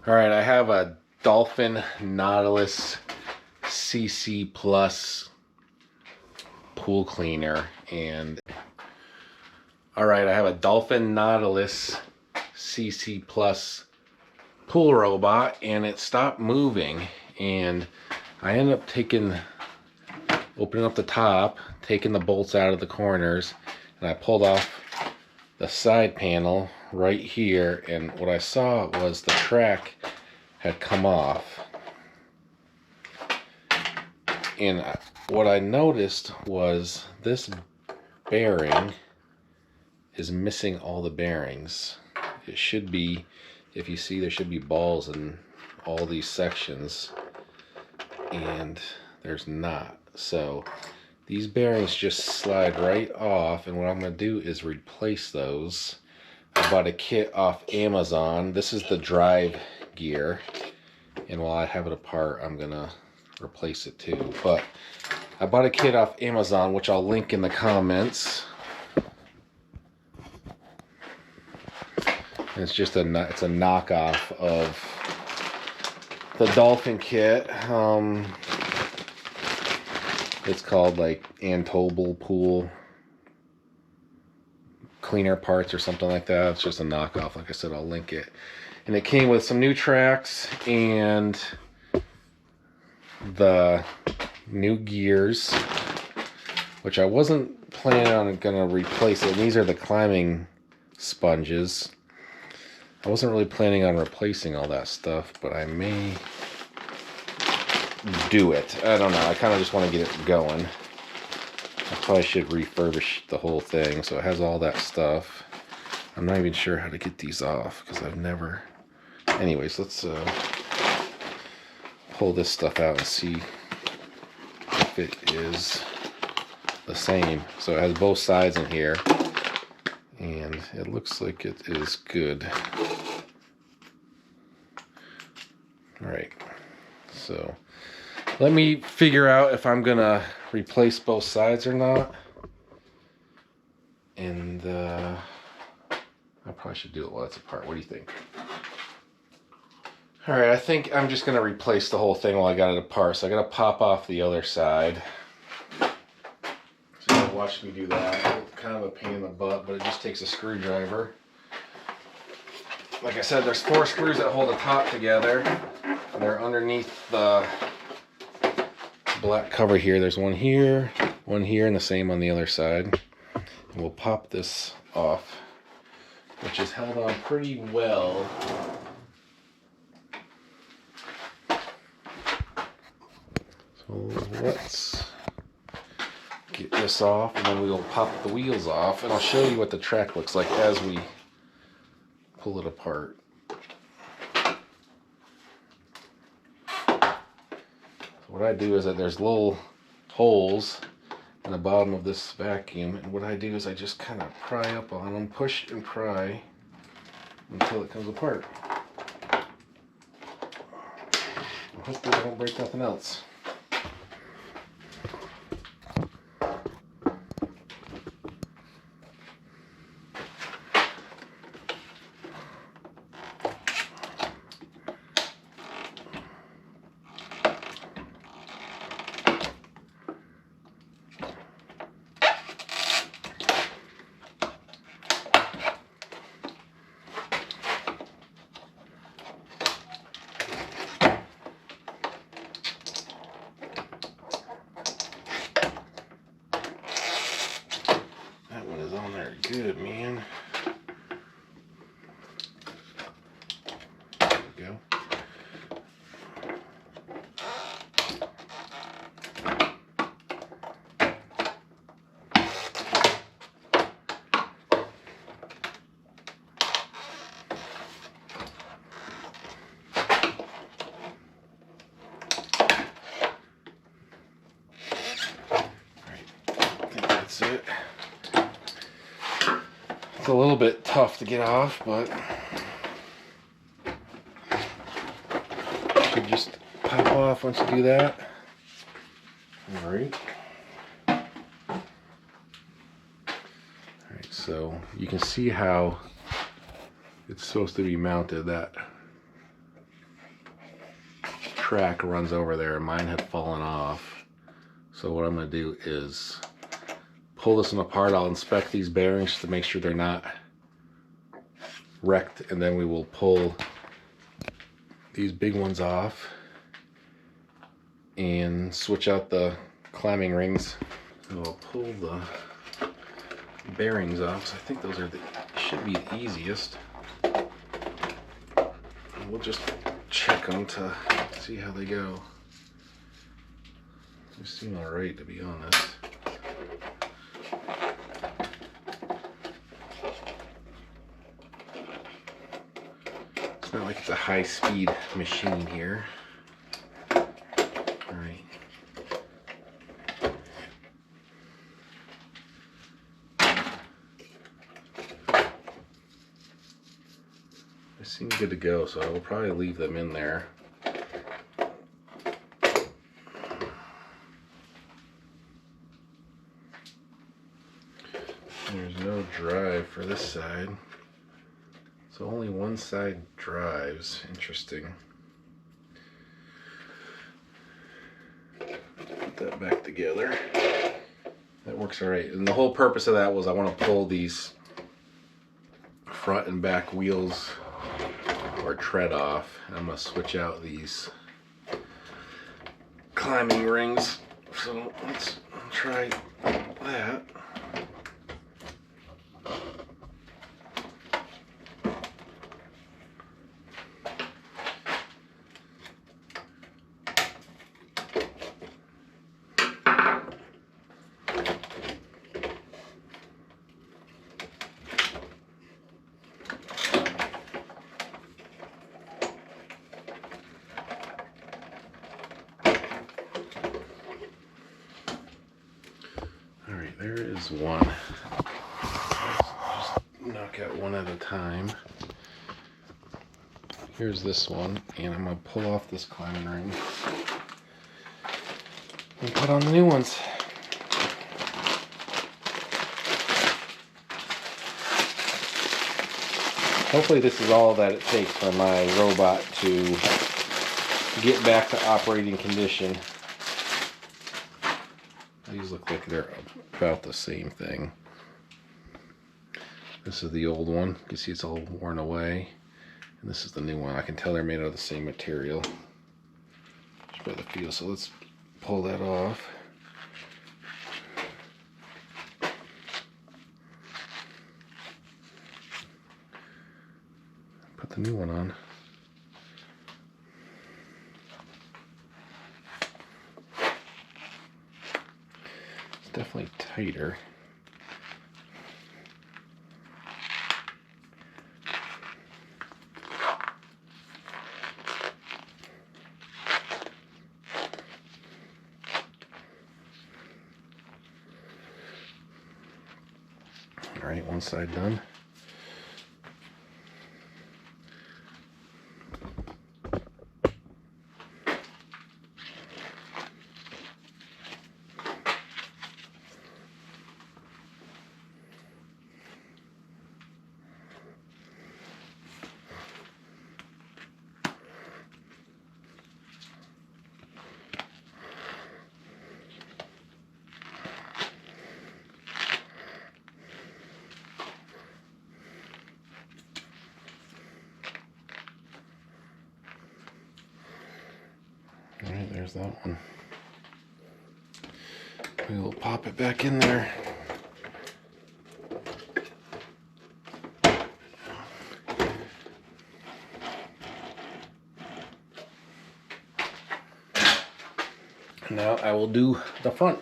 All right, I have a Dolphin Nautilus CC Plus pool cleaner, and all right, I have a Dolphin Nautilus CC Plus pool robot, and it stopped moving, and I ended up opening up the top, taking the bolts out of the corners, and I pulled off the side panel right here, and what I saw was the track had come off. And what I noticed was this bearing is missing all the bearings. It should be, if you see, there should be balls in all these sections, and there's not. So these bearings just slide right off, and what I'm going to do is replace those. I bought a kit off Amazon. This is the drive gear, and while I have it apart, I'm going to replace it too. But I bought a kit off Amazon, which I'll link in the comments. And it's just a knockoff of the Dolphin kit. It's called like Antobel Pool Cleaner Parts or something like that. It's just a knockoff. Like I said, I'll link it. And it came with some new tracks and the new gears, which I wasn't planning on gonna replace it. And these are the climbing sponges. I wasn't really planning on replacing all that stuff, but I may do it. I don't know. I kind of just want to get it going. I probably should refurbish the whole thing, so it has all that stuff. I'm not even sure how to get these off because I've never... Anyways, let's pull this stuff out and see if it is the same. So it has both sides in here, and it looks like it is good. All right, so let me figure out if I'm gonna replace both sides or not. And I probably should do it while it's apart. What do you think? All right, I think I'm just gonna replace the whole thing while I got it apart. So I gotta pop off the other side. So you're gonna watch me do that. It's kind of a pain in the butt, but it just takes a screwdriver. Like I said, there's 4 screws that hold the top together. They're underneath the black cover here. There's one here, and the same on the other side. And we'll pop this off, which is held on pretty well. So let's get this off, and then we'll pop the wheels off, and I'll show you what the track looks like as we pull it apart. What I do is that there's little holes in the bottom of this vacuum, and what I do is I just kind of pry up on them, push and pry until it comes apart. Hopefully I don't break nothing else. Good, man. There we go. I think that's it. It's a little bit tough to get off, but should just pop off once you do that. All right. Alright, so you can see how it's supposed to be mounted. That track runs over there, and mine had fallen off. So what I'm going to do is pull this one apart. I'll inspect these bearings to make sure they're not wrecked, and then we will pull these big ones off and switch out the climbing rings. So I'll pull the bearings off. So I think those are should be the easiest. And we'll just check them to see how they go. They seem alright, to be honest. It's not like it's a high-speed machine here. Alright. They seem good to go, so I will probably leave them in there. There's no drive for this side. So only one side drives. Interesting. Put that back together. That works alright. And the whole purpose of that was I want to pull these front and back wheels or tread off. And I'm going to switch out these climbing rings. So let's try that. There is one. Just knock out one at a time. Here's this one, and I'm going to pull off this climbing ring and put on the new ones. Hopefully this is all that it takes for my robot to get back to operating condition. These look like they're about the same thing. This is the old one. You can see it's all worn away. And this is the new one. I can tell they're made out of the same material. Just by the feel. So let's pull that off. Put the new one on. Definitely tighter. All right, one side done. Alright, there's that one. We will pop it back in there. Now I will do the front.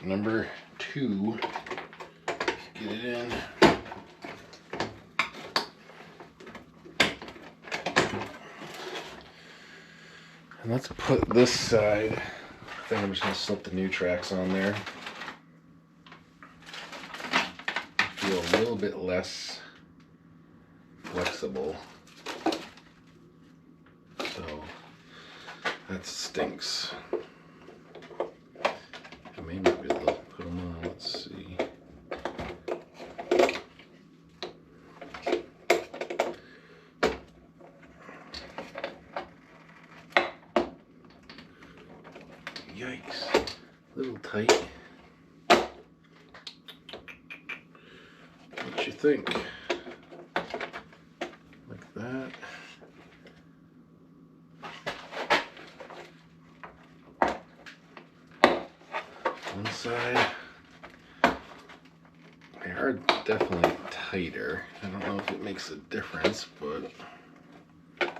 number 2. Get it in. And let's put this side. I think I'm just going to slip the new tracks on there. Feel a little bit less flexible. So that stinks. I may not be able to put them on. Let's see. Yikes. A little tight. What you think? Like that. One side. They are definitely tighter. I don't know if it makes a difference, but alright,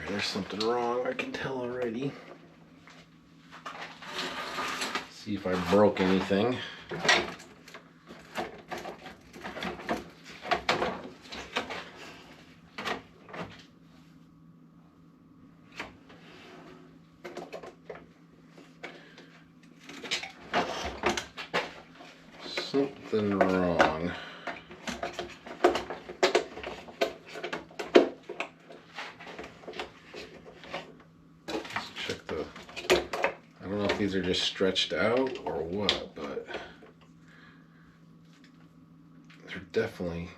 there's something wrong. I can tell already. See if I broke anything. Something wrong. Let's check the... I don't know if these are just stretched out or what, but they're definitely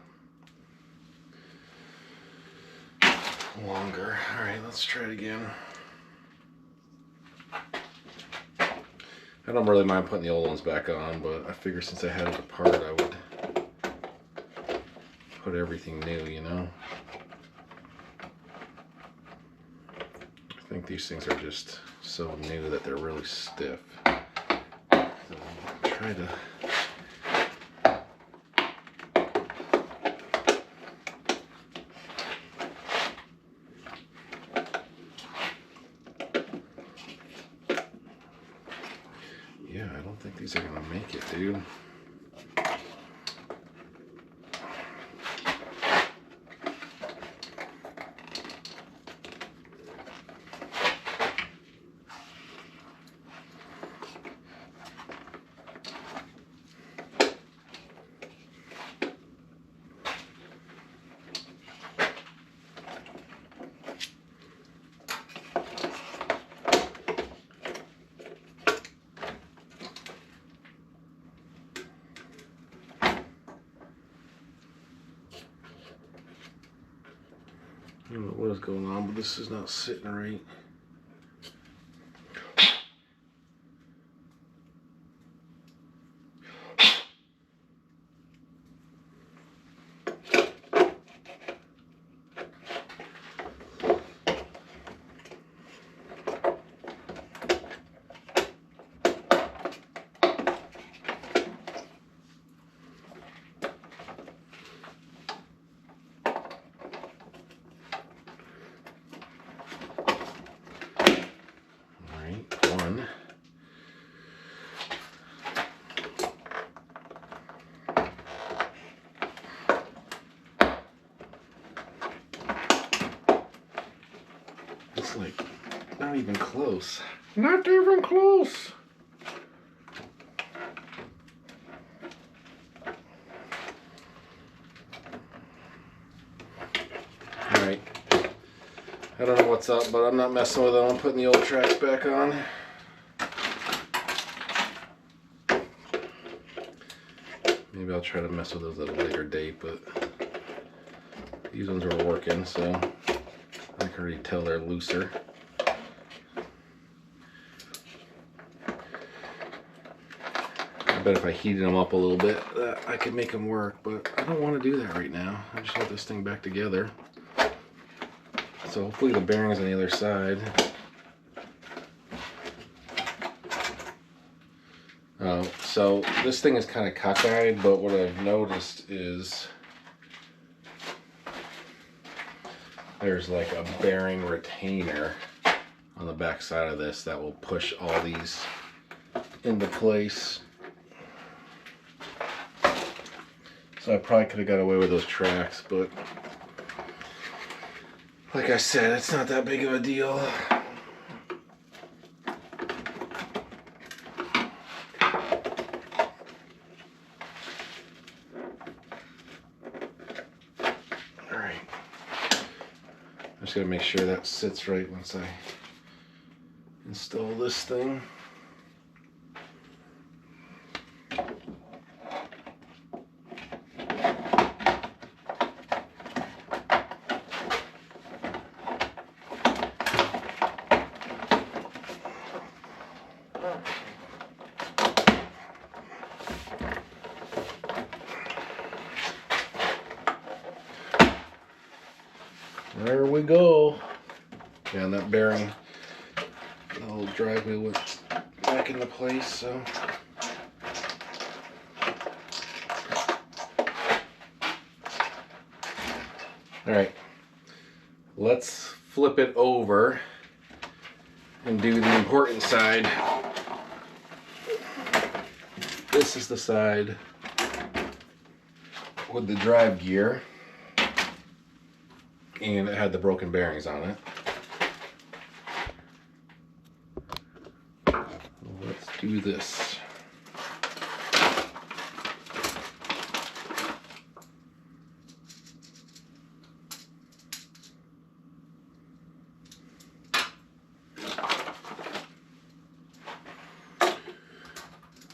longer. All right, let's try it again. I don't really mind putting the old ones back on, but I figure since I had it apart, I would put everything new, you know? I think these things are just so new that they're really stiff. So I'll try to... Yeah, I don't think these are gonna make it, dude. I don't know what is going on, but this is not sitting right. One. It's like not even close. Not even close. All right. I don't know what's up, but I'm not messing with it. I'm putting the old tracks back on. Maybe I'll try to mess with those at a later date, but these ones are working, so I can already tell they're looser. I bet if I heated them up a little bit, I could make them work, but I don't want to do that right now. I just want this thing back together. So hopefully the bearing's on the other side. So this thing is kind of cockeyed, but what I've noticed is there's like a bearing retainer on the back side of this that will push all these into place. So I probably could have got away with those tracks, but like I said, it's not that big of a deal. Alright. I'm just going to make sure that sits right once I install this thing. There we go. Yeah, and that bearing, the little driveway went back into place, so. Alright, let's flip it over and do the important side. This is the side with the drive gear. And it had the broken bearings on it. Let's do this.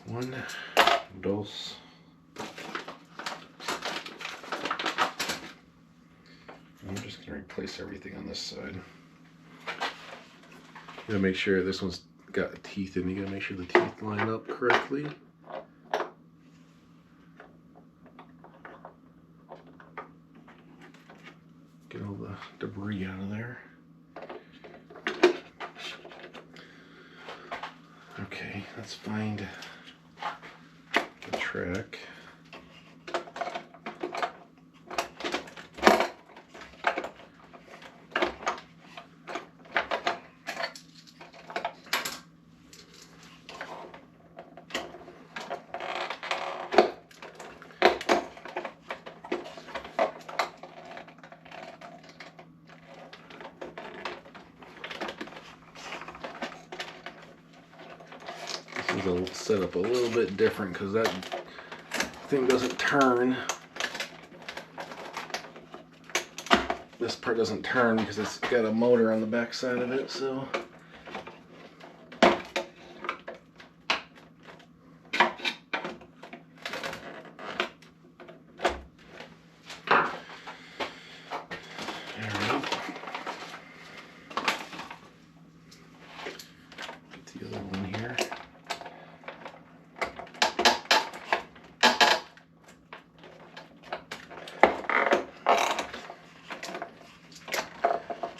One dos. I'm just going to replace everything on this side. You gotta make sure this one's got teeth in. You gotta make sure the teeth line up correctly. Get all the debris out of there. Okay, let's find the track. This is set up a little bit different because that thing doesn't turn. This part doesn't turn because it's got a motor on the back side of it, so.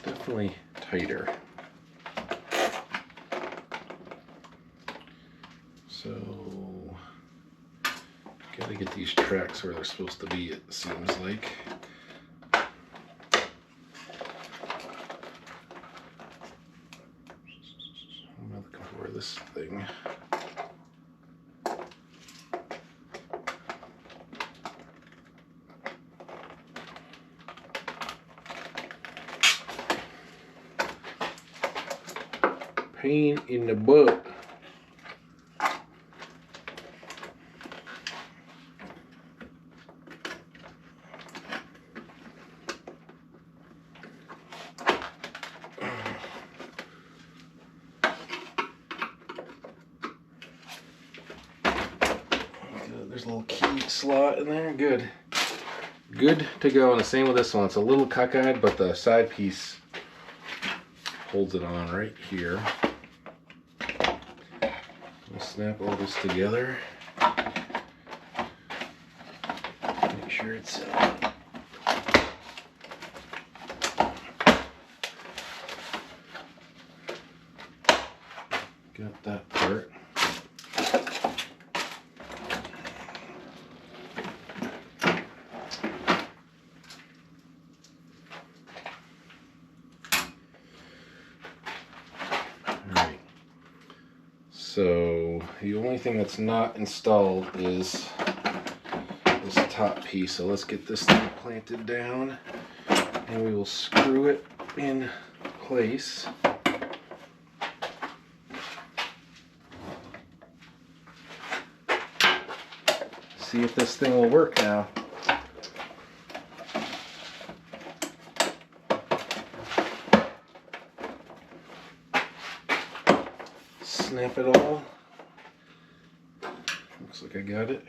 Definitely tighter. So, gotta get these tracks where they're supposed to be, it seems like. I'm looking for this thing. Pain in the butt. There's a little key slot in there. Good. Good to go. And the same with this one. It's a little cockeyed, but the side piece holds it on right here. We'll snap all this together. Make sure it's got that part. So the only thing that's not installed is this top piece. So let's get this thing planted down and we will screw it in place. See if this thing will work now. Snap it all. Looks like I got it.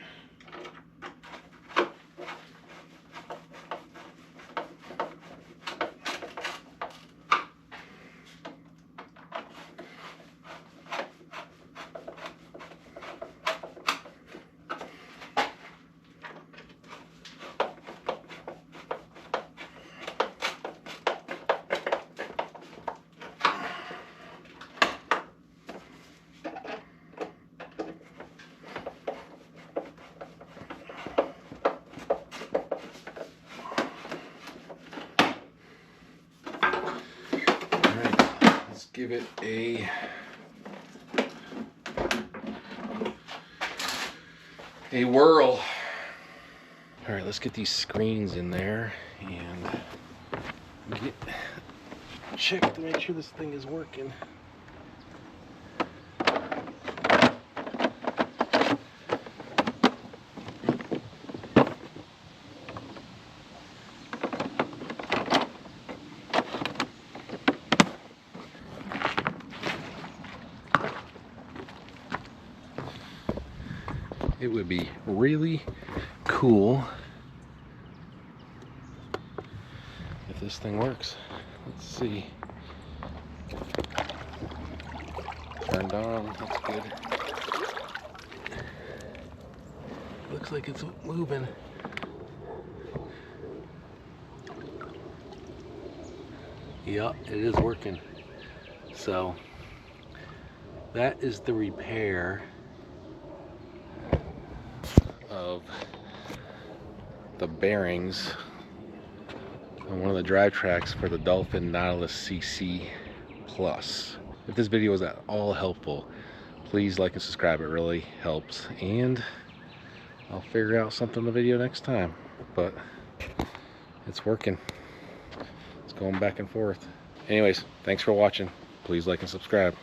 Give it a whirl. All right, let's get these screens in there and check to make sure this thing is working. It would be really cool if this thing works. Let's see. Turned on, that's good. Looks like it's moving. Yep, it is working. So that is the repair of the bearings on one of the drive tracks for the Dolphin Nautilus CC Plus. If this video was at all helpful, please like and subscribe. It really helps, and I'll figure out something in the video next time. But it's working. It's going back and forth. Anyways, thanks for watching. Please like and subscribe.